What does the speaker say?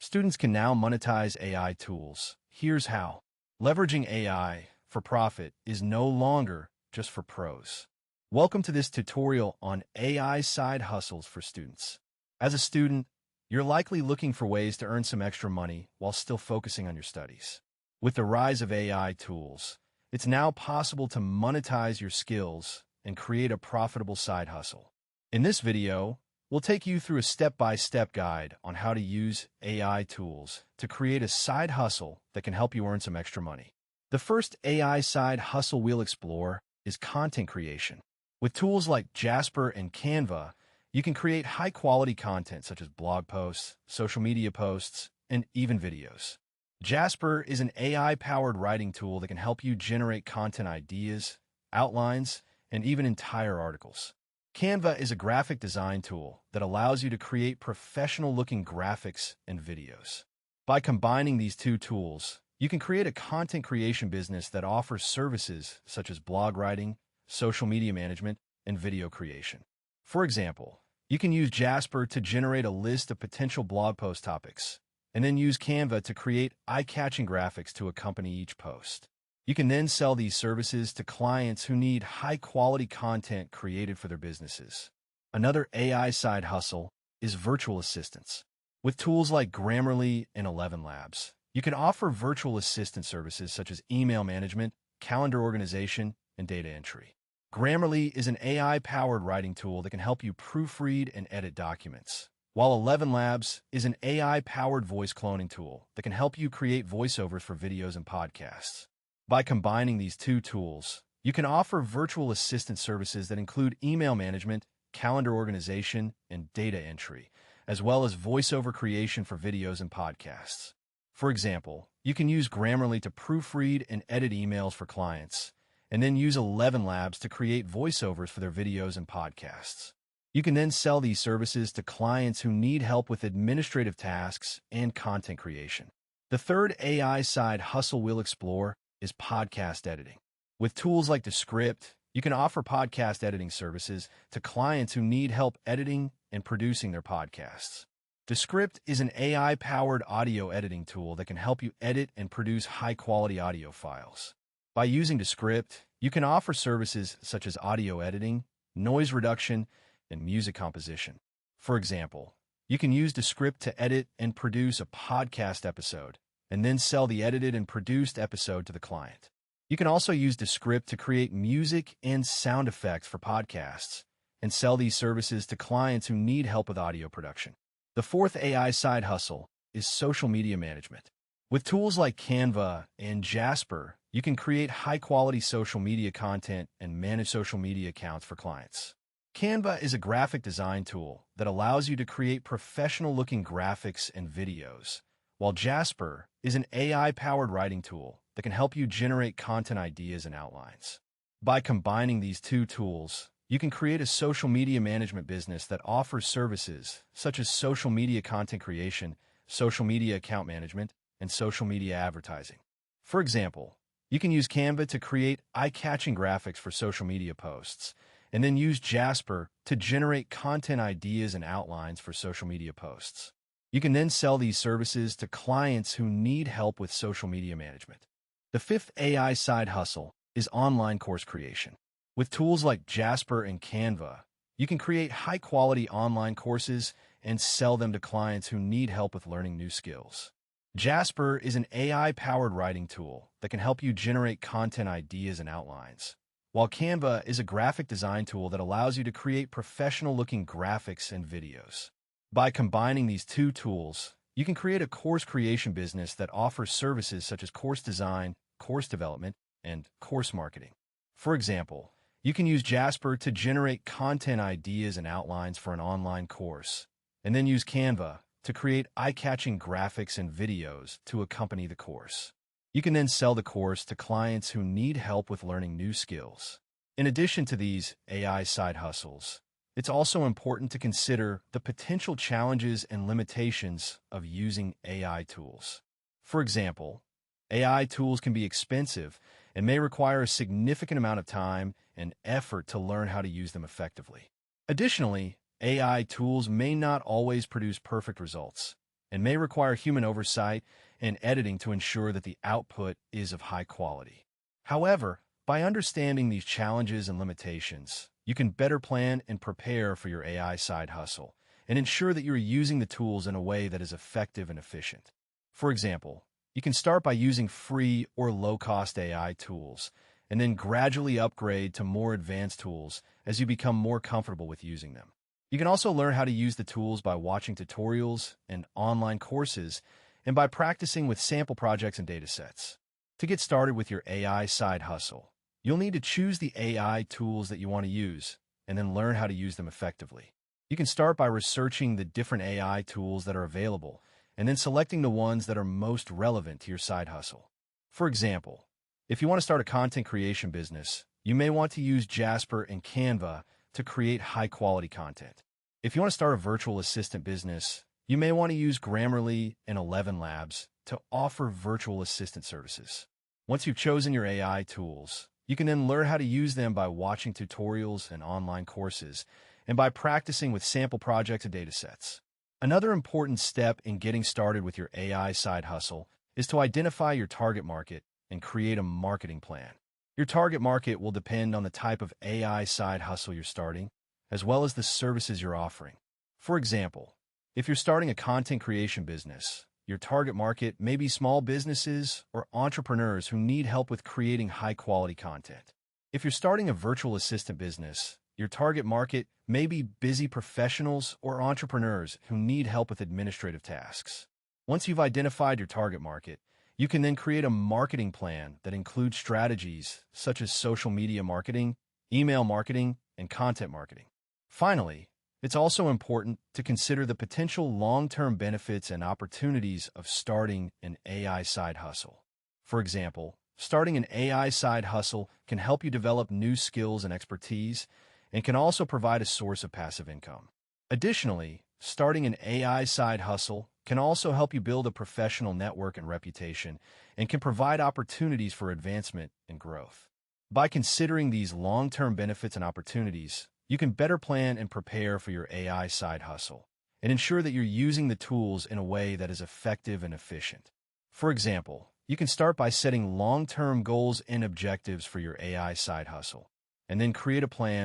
Students can now monetize AI tools. Here's how. Leveraging AI for profit is no longer just for pros. Welcome to this tutorial on AI side hustles for students. As a student, you're likely looking for ways to earn some extra money while still focusing on your studies. With the rise of AI tools, it's now possible to monetize your skills and create a profitable side hustle. In this video, we'll take you through a step-by-step guide on how to use AI tools to create a side hustle that can help you earn some extra money. The first AI side hustle we'll explore is content creation. With tools like Jasper and Canva, you can create high-quality content such as blog posts, social media posts, and even videos. Jasper is an AI-powered writing tool that can help you generate content ideas, outlines, and even entire articles. Canva is a graphic design tool that allows you to create professional-looking graphics and videos. By combining these two tools, you can create a content creation business that offers services such as blog writing, social media management, and video creation. For example, you can use Jasper to generate a list of potential blog post topics, and then use Canva to create eye-catching graphics to accompany each post. You can then sell these services to clients who need high-quality content created for their businesses. Another AI side hustle is virtual assistants. With tools like Grammarly and ElevenLabs, you can offer virtual assistant services such as email management, calendar organization, and data entry. Grammarly is an AI-powered writing tool that can help you proofread and edit documents, while ElevenLabs is an AI-powered voice cloning tool that can help you create voiceovers for videos and podcasts. By combining these two tools, you can offer virtual assistant services that include email management, calendar organization, and data entry, as well as voiceover creation for videos and podcasts. For example, you can use Grammarly to proofread and edit emails for clients, and then use ElevenLabs to create voiceovers for their videos and podcasts. You can then sell these services to clients who need help with administrative tasks and content creation. The third AI side hustle we'll explore is podcast editing. With tools like Descript, you can offer podcast editing services to clients who need help editing and producing their podcasts. Descript is an AI-powered audio editing tool that can help you edit and produce high-quality audio files. By using Descript, you can offer services such as audio editing, noise reduction, and music composition. For example, you can use Descript to edit and produce a podcast episode, and then sell the edited and produced episode to the client. You can also use Descript to create music and sound effects for podcasts, and sell these services to clients who need help with audio production. The fourth AI side hustle is social media management. With tools like Canva and Jasper, you can create high-quality social media content and manage social media accounts for clients. Canva is a graphic design tool that allows you to create professional-looking graphics and videos, while Jasper is an AI-powered writing tool that can help you generate content ideas and outlines. By combining these two tools, you can create a social media management business that offers services such as social media content creation, social media account management, and social media advertising. For example, you can use Canva to create eye-catching graphics for social media posts, and then use Jasper to generate content ideas and outlines for social media posts. You can then sell these services to clients who need help with social media management. The fifth AI side hustle is online course creation. With tools like Jasper and Canva, you can create high-quality online courses and sell them to clients who need help with learning new skills. Jasper is an AI-powered writing tool that can help you generate content ideas and outlines, while Canva is a graphic design tool that allows you to create professional-looking graphics and videos. By combining these two tools, you can create a course creation business that offers services such as course design, course development, and course marketing. For example, you can use Jasper to generate content ideas and outlines for an online course, and then use Canva to create eye-catching graphics and videos to accompany the course. You can then sell the course to clients who need help with learning new skills. In addition to these AI side hustles, it's also important to consider the potential challenges and limitations of using AI tools. For example, AI tools can be expensive and may require a significant amount of time and effort to learn how to use them effectively. Additionally, AI tools may not always produce perfect results, and may require human oversight and editing to ensure that the output is of high quality. However, by understanding these challenges and limitations, you can better plan and prepare for your AI side hustle and ensure that you're using the tools in a way that is effective and efficient. For example, you can start by using free or low-cost AI tools and then gradually upgrade to more advanced tools as you become more comfortable with using them. You can also learn how to use the tools by watching tutorials and online courses and by practicing with sample projects and datasets. To get started with your AI side hustle, you'll need to choose the AI tools that you want to use and then learn how to use them effectively. You can start by researching the different AI tools that are available and then selecting the ones that are most relevant to your side hustle. For example, if you want to start a content creation business, you may want to use Jasper and Canva to create high-quality content. If you want to start a virtual assistant business, you may want to use Grammarly and ElevenLabs to offer virtual assistant services. Once you've chosen your AI tools, you can then learn how to use them by watching tutorials and online courses and by practicing with sample projects and datasets. Another important step in getting started with your AI side hustle is to identify your target market and create a marketing plan. Your target market will depend on the type of AI side hustle you're starting, as well as the services you're offering. For example, if you're starting a content creation business, your target market may be small businesses or entrepreneurs who need help with creating high-quality content. If you're starting a virtual assistant business, your target market may be busy professionals or entrepreneurs who need help with administrative tasks. Once you've identified your target market, you can then create a marketing plan that includes strategies such as social media marketing, email marketing, and content marketing. Finally, it's also important to consider the potential long-term benefits and opportunities of starting an AI side hustle. For example, starting an AI side hustle can help you develop new skills and expertise and can also provide a source of passive income. Additionally, starting an AI side hustle can also help you build a professional network and reputation and can provide opportunities for advancement and growth. By considering these long-term benefits and opportunities, you can better plan and prepare for your AI side hustle and ensure that you're using the tools in a way that is effective and efficient. For example, you can start by setting long-term goals and objectives for your AI side hustle, and then create a plan